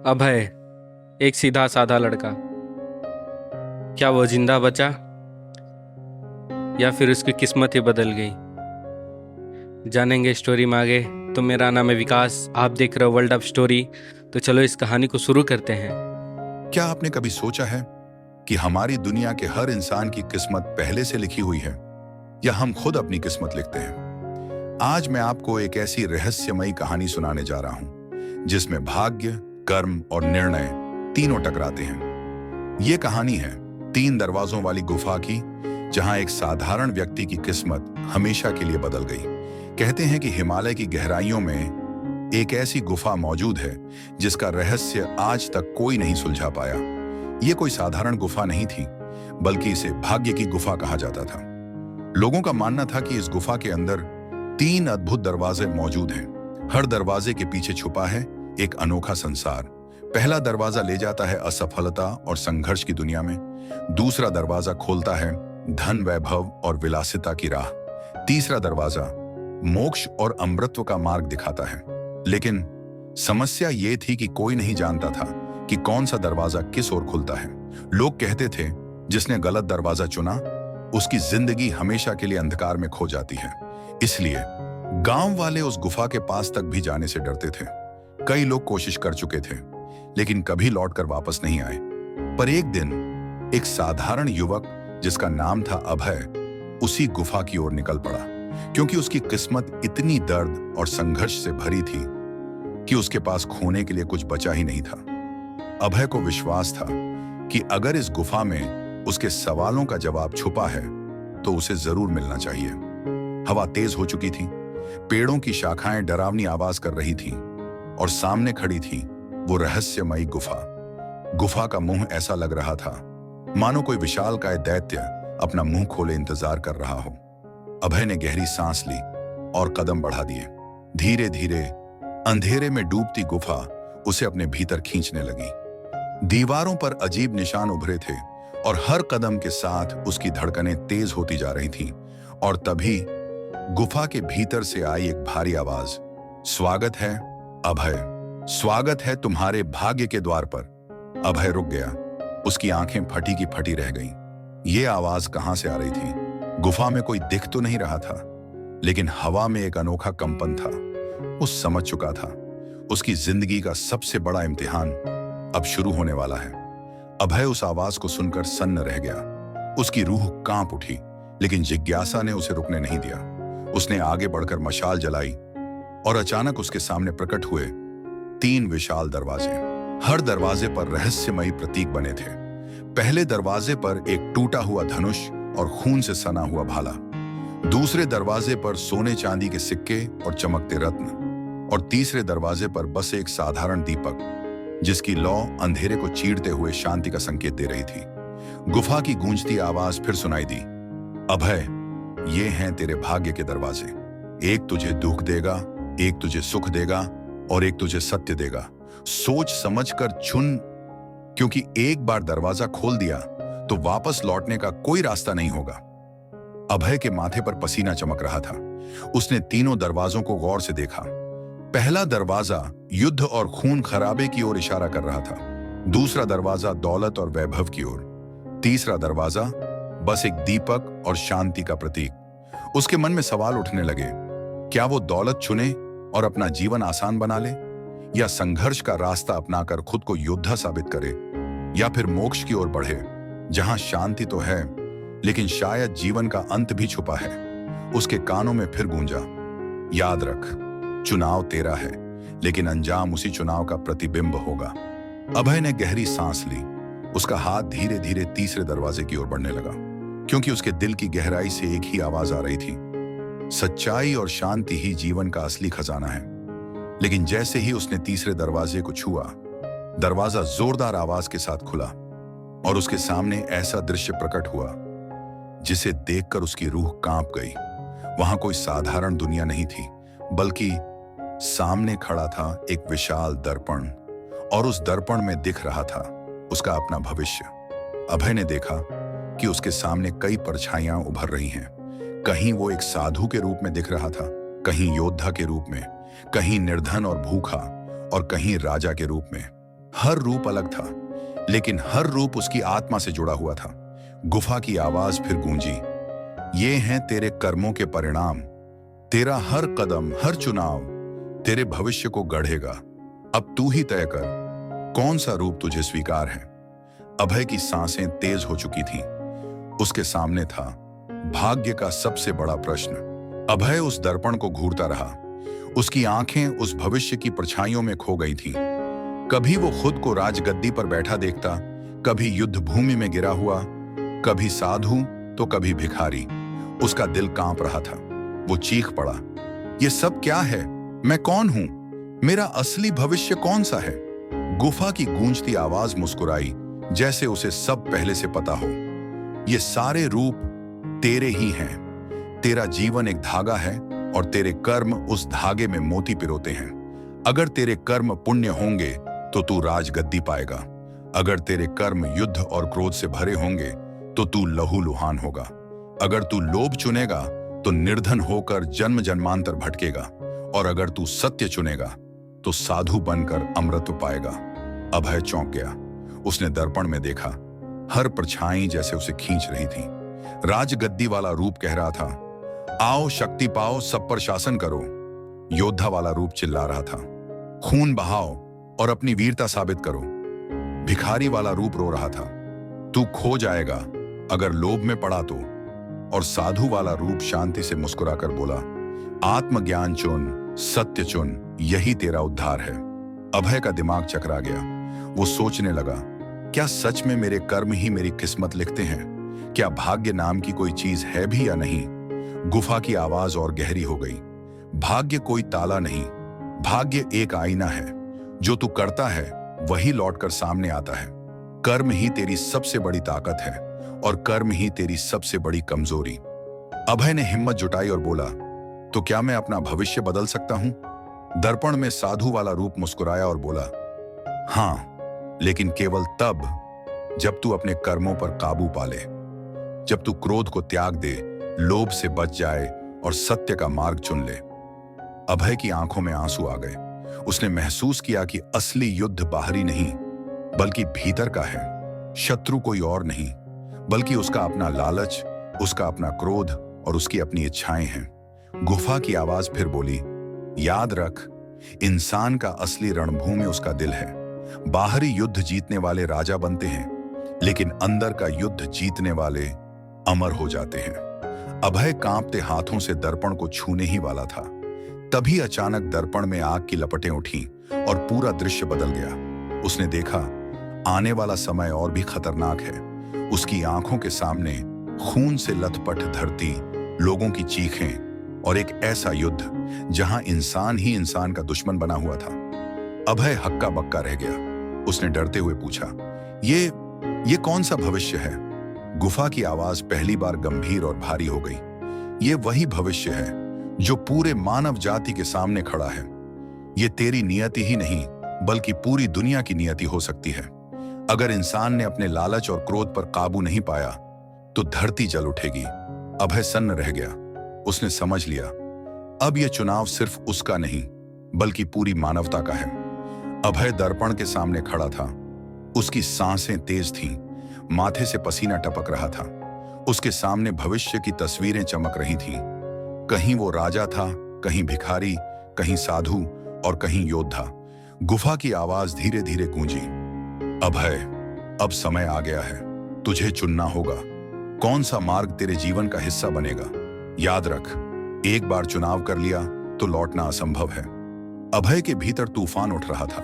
अभय, एक सीधा साधा लड़का। क्या वो जिंदा बचा या फिर उसकी किस्मत ही बदल गई? जानेंगे स्टोरी में आगे। तो मेरा नाम है विकास, आप देख रहे हो वर्ल्ड ऑफ स्टोरी। तो चलो इस कहानी को शुरू करते हैं। क्या आपने कभी सोचा है कि हमारी दुनिया के हर इंसान की किस्मत पहले से लिखी हुई है या हम खुद अपनी किस्मत लिखते हैं? आज मैं आपको एक ऐसी रहस्यमयी कहानी सुनाने जा रहा हूं जिसमें भाग्य, कर्म और निर्णय तीनों टकराते हैं। ये कहानी है 3 दरवाजों वाली गुफा की, जहां एक साधारण व्यक्ति की किस्मत हमेशा के लिए बदल गई। कहते हैं कि हिमालय की गहराइयों में एक ऐसी गुफा मौजूद है जिसका रहस्य आज तक कोई नहीं सुलझा पाया। ये कोई साधारण गुफा नहीं थी, बल्कि इसे भाग्य की गुफा कहा जाता था। लोगों का मानना था कि इस गुफा के अंदर 3 अद्भुत दरवाजे मौजूद हैं। हर दरवाजे के पीछे छुपा है एक अनोखा संसार। पहला दरवाजा ले जाता है असफलता और संघर्ष की दुनिया में। दूसरा दरवाजा खोलता है धन, वैभव और विलासिता की राह। तीसरा दरवाजा मोक्ष और अमृतत्व का मार्ग दिखाता है। लेकिन समस्या ये थी कि कोई नहीं जानता था कि कौन सा दरवाजा किस ओर खुलता है। लोग कहते थे, जिसने गलत दरवाजा चुना उसकी जिंदगी हमेशा के लिए अंधकार में खो जाती है। इसलिए गांव वाले उस गुफा के पास तक भी जाने से डरते थे। कई लोग कोशिश कर चुके थे, लेकिन कभी लौटकर वापस नहीं आए। पर एक दिन एक साधारण युवक जिसका नाम था अभय, उसी गुफा की ओर निकल पड़ा, क्योंकि उसकी किस्मत इतनी दर्द और संघर्ष से भरी थी कि उसके पास खोने के लिए कुछ बचा ही नहीं था। अभय को विश्वास था कि अगर इस गुफा में उसके सवालों का जवाब छुपा है तो उसे जरूर मिलना चाहिए। हवा तेज हो चुकी थी, पेड़ों की शाखाएं डरावनी आवाज कर रही थीं, और सामने खड़ी थी वो रहस्यमयी गुफा। गुफा का मुंह ऐसा लग रहा था मानो कोई विशालकाय दैत्य अपना मुंह खोले इंतजार कर रहा हो। अभय ने गहरी सांस ली और कदम बढ़ा दिए। धीरे धीरे अंधेरे में डूबती गुफा उसे अपने भीतर खींचने लगी। दीवारों पर अजीब निशान उभरे थे और हर कदम के साथ उसकी धड़कनें तेज होती जा रही थीं। और तभी गुफा के भीतर से आई एक भारी आवाज, स्वागत है अभय, स्वागत है तुम्हारे भाग्य के द्वार पर। अभय रुक गया, उसकी आंखें फटी की फटी रह गईं। ये आवाज कहां से आ रही थी? गुफा में कोई दिख तो नहीं रहा था, लेकिन हवा में एक अनोखा कंपन था। वो समझ चुका था उसकी जिंदगी का सबसे बड़ा इम्तिहान अब शुरू होने वाला है। अभय उस आवाज को सुनकर सन्न रह गया। उसकी रूह कांप उठी, लेकिन जिज्ञासा ने उसे रुकने नहीं दिया। उसने आगे बढ़कर मशाल जलाई और अचानक उसके सामने प्रकट हुए 3 विशाल दरवाजे। हर दरवाजे पर रहस्यमयी प्रतीक बने थे। पहले दरवाजे पर एक टूटा हुआ धनुष और खून से सना हुआ भाला। दूसरे दरवाजे पर सोने चांदी के सिक्के और चमकते रत्न। और तीसरे दरवाजे पर बस एक साधारण दीपक, जिसकी लौ अंधेरे को चीरते हुए शांति का संकेत दे रही थी। गुफा की गूंजती आवाज फिर सुनाई दी, अभय, ये हैं तेरे भाग्य के दरवाजे। एक तुझे दुख देगा, एक तुझे सुख देगा और एक तुझे सत्य देगा। सोच समझ कर चुन, क्योंकि एक बार दरवाजा खोल दिया तो वापस लौटने का कोई रास्ता नहीं होगा। अभय के माथे पर पसीना चमक रहा था। उसने तीनों दरवाजों को गौर से देखा। पहला दरवाजा युद्ध और खून खराबे की ओर इशारा कर रहा था। दूसरा दरवाजा दौलत और वैभव की ओर। तीसरा दरवाजा बस एक दीपक और शांति का प्रतीक। उसके मन में सवाल उठने लगे, क्या वो दौलत चुने और अपना जीवन आसान बना ले, या संघर्ष का रास्ता अपनाकर खुद को योद्धा साबित करे, या फिर मोक्ष की ओर बढ़े, जहां शांति तो है लेकिन शायद जीवन का अंत भी छुपा है। उसके कानों में फिर गूंजा, याद रख, चुनाव तेरा है, लेकिन अंजाम उसी चुनाव का प्रतिबिंब होगा। अभय ने गहरी सांस ली। उसका हाथ धीरे धीरे तीसरे दरवाजे की ओर बढ़ने लगा, क्योंकि उसके दिल की गहराई से एक ही आवाज आ रही थी, सच्चाई और शांति ही जीवन का असली खजाना है। लेकिन जैसे ही उसने तीसरे दरवाजे को छुआ, दरवाजा जोरदार आवाज के साथ खुला और उसके सामने ऐसा दृश्य प्रकट हुआ जिसे देखकर उसकी रूह कांप गई। वहां कोई साधारण दुनिया नहीं थी, बल्कि सामने खड़ा था एक विशाल दर्पण, और उस दर्पण में दिख रहा था उसका अपना भविष्य। अभय ने देखा कि उसके सामने कई परछाइयां उभर रही हैं। कहीं वो एक साधु के रूप में दिख रहा था, कहीं योद्धा के रूप में, कहीं निर्धन और भूखा, और कहीं राजा के रूप में। हर रूप अलग था, लेकिन हर रूप उसकी आत्मा से जुड़ा हुआ था। गुफा की आवाज फिर गूंजी, ये हैं तेरे कर्मों के परिणाम। तेरा हर कदम, हर चुनाव तेरे भविष्य को गढ़ेगा। अब तू ही तय कर कौन सा रूप तुझे स्वीकार है। अभय की सांसें तेज हो चुकी थीं। उसके सामने था भाग्य का सबसे बड़ा प्रश्न। अभय उस दर्पण को घूरता रहा। उसकी आंखें उस भविष्य की परछाइयों में खो गई थीं। कभी वो खुद को राजगद्दी पर बैठा देखता, कभी युद्ध भूमि में गिरा हुआ, कभी साधु तो कभी भिखारी। उसका दिल कांप रहा था। वो चीख पड़ा, ये सब क्या है? मैं कौन हूं? मेरा असली भविष्य कौन सा है? गुफा की गूंजती आवाज मुस्कुराई, जैसे उसे सब पहले से पता हो। ये सारे रूप तेरे ही हैं। तेरा जीवन एक धागा है और तेरे कर्म उस धागे में मोती पिरोते हैं। अगर तेरे कर्म पुण्य होंगे तो तू राजगद्दी पाएगा। अगर तेरे कर्म युद्ध और क्रोध से भरे होंगे तो तू लहूलुहान होगा। अगर तू लोभ चुनेगा तो निर्धन होकर जन्म जन्मांतर भटकेगा, और अगर तू सत्य चुनेगा तो साधु बनकर अमृत पाएगा। अभय चौंक गया। उसने दर्पण में देखा। हर परछाई जैसे उसे खींच रही थी। राजगद्दी वाला रूप कह रहा था, आओ शक्ति पाओ, सब पर शासन करो। योद्धा वाला रूप चिल्ला रहा था, खून बहाओ और अपनी वीरता साबित करो। भिखारी वाला रूप रो रहा था, तू खो जाएगा अगर लोभ में पड़ा तो। और साधु वाला रूप शांति से मुस्कुराकर बोला, आत्मज्ञान चुन, सत्य चुन, यही तेरा उद्धार है। अभय का दिमाग चकरा गया। वो सोचने लगा, क्या सच में मेरे कर्म ही मेरी किस्मत लिखते हैं? क्या भाग्य नाम की कोई चीज है भी या नहीं? गुफा की आवाज और गहरी हो गई। भाग्य कोई ताला नहीं, भाग्य एक आईना है। जो तू करता है वही लौटकर सामने आता है। कर्म ही तेरी सबसे बड़ी ताकत है और कर्म ही तेरी सबसे बड़ी कमजोरी। अभय ने हिम्मत जुटाई और बोला, तो क्या मैं अपना भविष्य बदल सकता हूं? दर्पण में साधु वाला रूप मुस्कुराया और बोला, हां, लेकिन केवल तब जब तू अपने कर्मों पर काबू पाले, जब तू क्रोध को त्याग दे, लोभ से बच जाए और सत्य का मार्ग चुन ले। अभय की आंखों में आंसू आ गए। उसने महसूस किया कि असली युद्ध बाहरी नहीं बल्कि भीतर का है। शत्रु कोई और नहीं बल्कि उसका अपना लालच, उसका अपना क्रोध और उसकी अपनी इच्छाएं हैं। गुफा की आवाज फिर बोली, याद रख, इंसान का असली रणभूमि उसका दिल है। बाहरी युद्ध जीतने वाले राजा बनते हैं, लेकिन अंदर का युद्ध जीतने वाले अमर हो जाते हैं। अभय कांपते हाथों से दर्पण को छूने ही वाला था। तभी अचानक दर्पण में आग की लपटें उठी और पूरा दृश्य बदल गया। उसने देखा, आने वाला समय और भी खतरनाक है। उसकी आंखों के सामने खून से लथपथ धरती, लोगों की चीखें और एक ऐसा युद्ध जहां इंसान ही इंसान का दुश्मन बना हुआ था। अभय हक्का बक्का रह गया। उसने डरते हुए पूछा, ये कौन सा भविष्य है? गुफा की आवाज पहली बार गंभीर और भारी हो गई। ये वही भविष्य है जो पूरे मानव जाति के सामने खड़ा है। ये तेरी नियति ही नहीं बल्कि पूरी दुनिया की नियति हो सकती है। अगर इंसान ने अपने लालच और क्रोध पर काबू नहीं पाया तो धरती जल उठेगी। अभय सन्न रह गया। उसने समझ लिया, अब यह चुनाव सिर्फ उसका नहीं बल्कि पूरी मानवता का है। अभय दर्पण के सामने खड़ा था। उसकी सांसें तेज थीं, माथे से पसीना टपक रहा था। उसके सामने भविष्य की तस्वीरें चमक रही थीं। कहीं वो राजा था, कहीं भिखारी, कहीं साधु और कहीं योद्धा। गुफा की आवाज धीरे धीरे गूंजी, अभय, अब समय आ गया है। तुझे चुनना होगा कौन सा मार्ग तेरे जीवन का हिस्सा बनेगा। याद रख, एक बार चुनाव कर लिया तो लौटना असंभव है। अभय के भीतर तूफान उठ रहा था।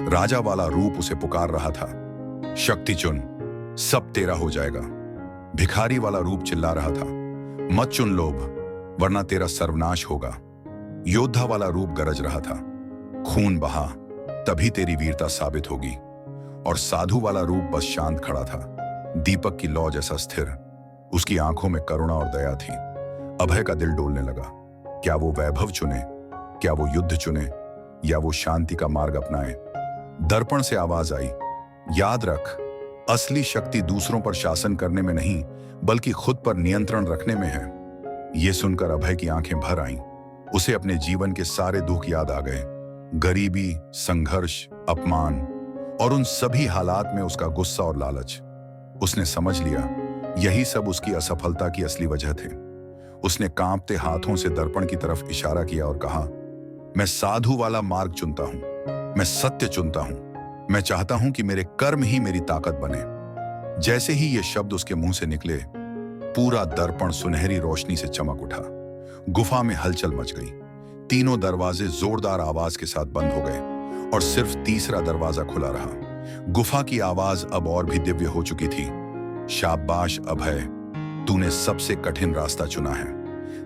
राजा वाला रूप उसे पुकार रहा था, शक्ति चुन, सब तेरा हो जाएगा। भिखारी वाला रूप चिल्ला रहा था, मत चुन लोभ, वरना तेरा सर्वनाश होगा। योद्धा वाला रूप गरज रहा था, खून बहा, तभी तेरी वीरता साबित होगी। और साधु वाला रूप बस शांत खड़ा था, दीपक की लौ जैसा स्थिर। उसकी आंखों में करुणा और दया थी। अभय का दिल डोलने लगा। क्या वो वैभव चुने, क्या वो युद्ध चुने, या वो शांति का मार्ग अपनाए? दर्पण से आवाज आई, याद रख, असली शक्ति दूसरों पर शासन करने में नहीं बल्कि खुद पर नियंत्रण रखने में है। ये सुनकर अभय की आंखें भर आईं। उसे अपने जीवन के सारे दुख याद आ गए, गरीबी, संघर्ष, अपमान। और उन सभी हालात में उसका गुस्सा और लालच। उसने समझ लिया यही सब उसकी असफलता की असली वजह थे। उसने कांपते हाथों से दर्पण की तरफ इशारा किया और कहा, मैं साधु वाला मार्ग चुनता हूं, मैं सत्य चुनता हूं, मैं चाहता हूं कि मेरे कर्म ही मेरी ताकत बने। जैसे ही ये शब्द उसके मुंह से निकले, पूरा दर्पण सुनहरी रोशनी से चमक उठा। गुफा में हलचल मच गई। तीनों दरवाजे जोरदार आवाज के साथ बंद हो गए और सिर्फ तीसरा दरवाजा खुला रहा। गुफा की आवाज अब और भी दिव्य हो चुकी थी। शाबाश अभय, तूने सबसे कठिन रास्ता चुना है।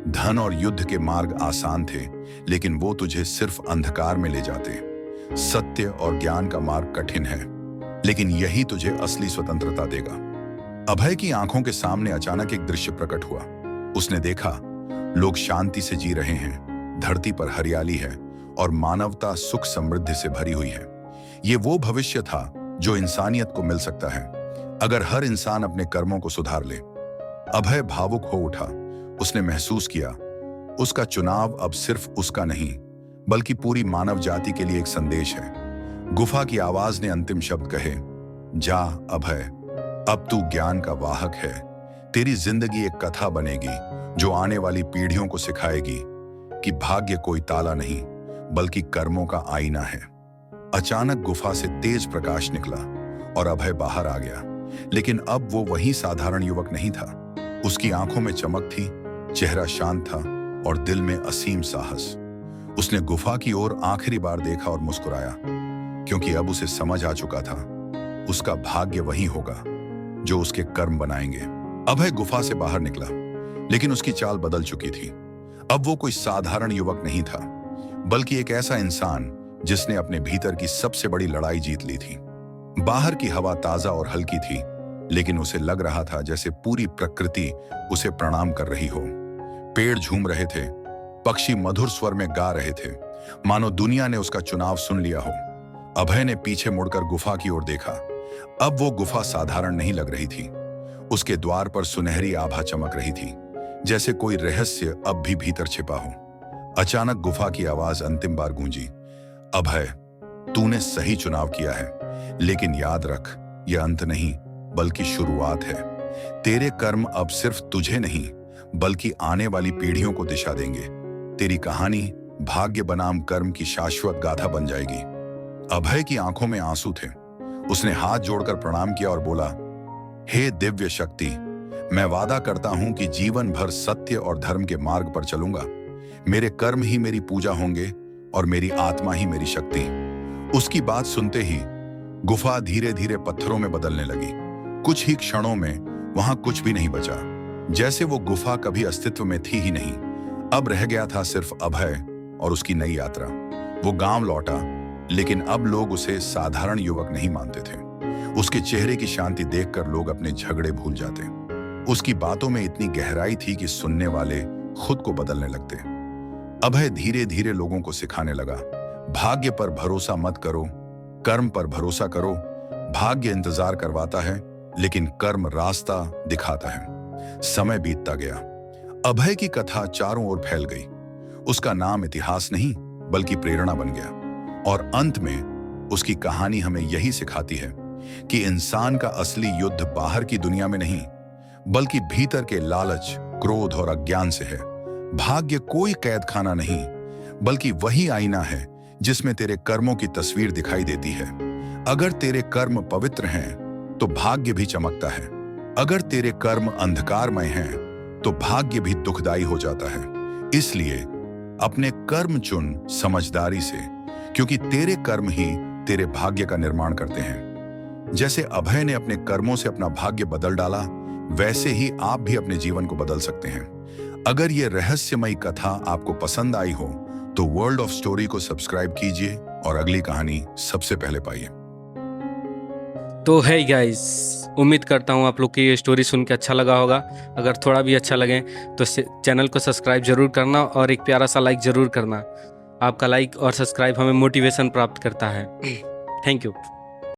धन और युद्ध के मार्ग आसान थे, लेकिन वो तुझे सिर्फ अंधकार में ले जाते। सत्य और ज्ञान का मार्ग कठिन है, लेकिन यही तुझे असली स्वतंत्रता देगा। अभय की आंखों के सामने अचानक एक दृश्य प्रकट हुआ। उसने देखा लोग शांति से जी रहे हैं, धरती पर हरियाली है और मानवता सुख समृद्धि से भरी हुई है। ये वो भविष्य था जो इंसानियत को मिल सकता है अगर हर इंसान अपने कर्मों को सुधार ले। अभय भावुक हो उठा। उसने महसूस किया उसका चुनाव अब सिर्फ उसका नहीं, बल्कि पूरी मानव जाति के लिए एक संदेश है। गुफा की आवाज ने अंतिम शब्द कहे, जा अभय, अब तू ज्ञान का वाहक है। तेरी जिंदगी एक कथा बनेगी जो आने वाली पीढ़ियों को सिखाएगी कि भाग्य कोई ताला नहीं, बल्कि कर्मों का आईना है। अचानक गुफा से तेज प्रकाश निकला और अभय बाहर आ गया। लेकिन अब वो वही साधारण युवक नहीं था। उसकी आंखों में चमक थी, चेहरा शांत था और दिल में असीम साहस। उसने गुफा की ओर आखिरी बार देखा और मुस्कुराया, क्योंकि अब उसे समझ आ चुका था उसका भाग्य वही होगा जो उसके कर्म बनाएंगे। अभय गुफा से बाहर निकला, लेकिन उसकी चाल बदल चुकी थी। अब वो कोई साधारण युवक नहीं था, बल्कि एक ऐसा इंसान जिसने अपने भीतर की सबसे बड़ी लड़ाई जीत ली थी। बाहर की हवा ताजा और हल्की थी, लेकिन उसे लग रहा था जैसे पूरी प्रकृति उसे प्रणाम कर रही हो। पेड़ झूम रहे थे, पक्षी मधुर स्वर में गा रहे थे, मानो दुनिया ने उसका चुनाव सुन लिया हो। अभय ने पीछे मुड़कर गुफा की ओर देखा। अब वो गुफा साधारण नहीं लग रही थी। उसके द्वार पर सुनहरी आभा चमक रही थी, जैसे कोई रहस्य अब भी भीतर छिपा हो। अचानक गुफा की आवाज अंतिम बार गूंजी, अभय, तूने सही चुनाव किया है, लेकिन याद रख, यह अंत नहीं बल्कि शुरुआत है। तेरे कर्म अब सिर्फ तुझे नहीं, बल्कि आने वाली पीढ़ियों को दिशा देंगे। तेरी कहानी भाग्य बनाम कर्म की शाश्वत गाथा बन जाएगी। अभय की आंखों में आंसू थे। उसने हाथ जोड़कर प्रणाम किया और बोला, हे दिव्य शक्ति, मैं वादा करता हूं कि जीवन भर सत्य और धर्म के मार्ग पर चलूंगा। मेरे कर्म ही मेरी पूजा होंगे और मेरी आत्मा ही मेरी शक्ति। उसकी बात सुनते ही गुफा धीरे धीरे पत्थरों में बदलने लगी। कुछ ही क्षणों में वहां कुछ भी नहीं बचा, जैसे वो गुफा कभी अस्तित्व में थी ही नहीं। अब रह गया था सिर्फ अभय और उसकी नई यात्रा। वो गांव लौटा, लेकिन अब लोग उसे साधारण युवक नहीं मानते थे। उसके चेहरे की शांति देखकर लोग अपने झगड़े भूल जाते। उसकी बातों में इतनी गहराई थी कि सुनने वाले खुद को बदलने लगते। अभय धीरे धीरे लोगों को सिखाने लगा, भाग्य पर भरोसा मत करो, कर्म पर भरोसा करो। भाग्य इंतजार करवाता है, लेकिन कर्म रास्ता दिखाता है। समय बीतता गया। अभय की कथा चारों ओर फैल गई। उसका नाम इतिहास नहीं, बल्कि प्रेरणा बन गया। और अंत में उसकी कहानी हमें यही सिखाती है कि इंसान का असली युद्ध बाहर की दुनिया में नहीं, बल्कि भीतर के लालच, क्रोध और अज्ञान से है। भाग्य कोई कैद खाना नहीं, बल्कि वही आईना है जिसमें तेरे कर्मों की तस्वीर दिखाई देती है। अगर तेरे कर्म पवित्र हैं, तो भाग्य भी चमकता है। अगर तेरे कर्म अंधकारमय हैं, तो भाग्य भी दुखदाई हो जाता है। इसलिए अपने कर्म चुन समझदारी से, क्योंकि तेरे कर्म ही तेरे भाग्य का निर्माण करते हैं। जैसे अभय ने अपने कर्मों से अपना भाग्य बदल डाला, वैसे ही आप भी अपने जीवन को बदल सकते हैं। अगर ये रहस्यमयी कथा आपको पसंद आई हो, तो वर्ल्ड ऑफ स्टोरी को सब्सक्राइब कीजिए और अगली कहानी सबसे पहले पाइए। तो है गाइस, उम्मीद करता हूँ आप लोग की ये स्टोरी सुन के अच्छा लगा होगा। अगर थोड़ा भी अच्छा लगे तो चैनल को सब्सक्राइब जरूर करना और एक प्यारा सा लाइक जरूर करना। आपका लाइक और सब्सक्राइब हमें मोटिवेशन प्राप्त करता है। Thank you.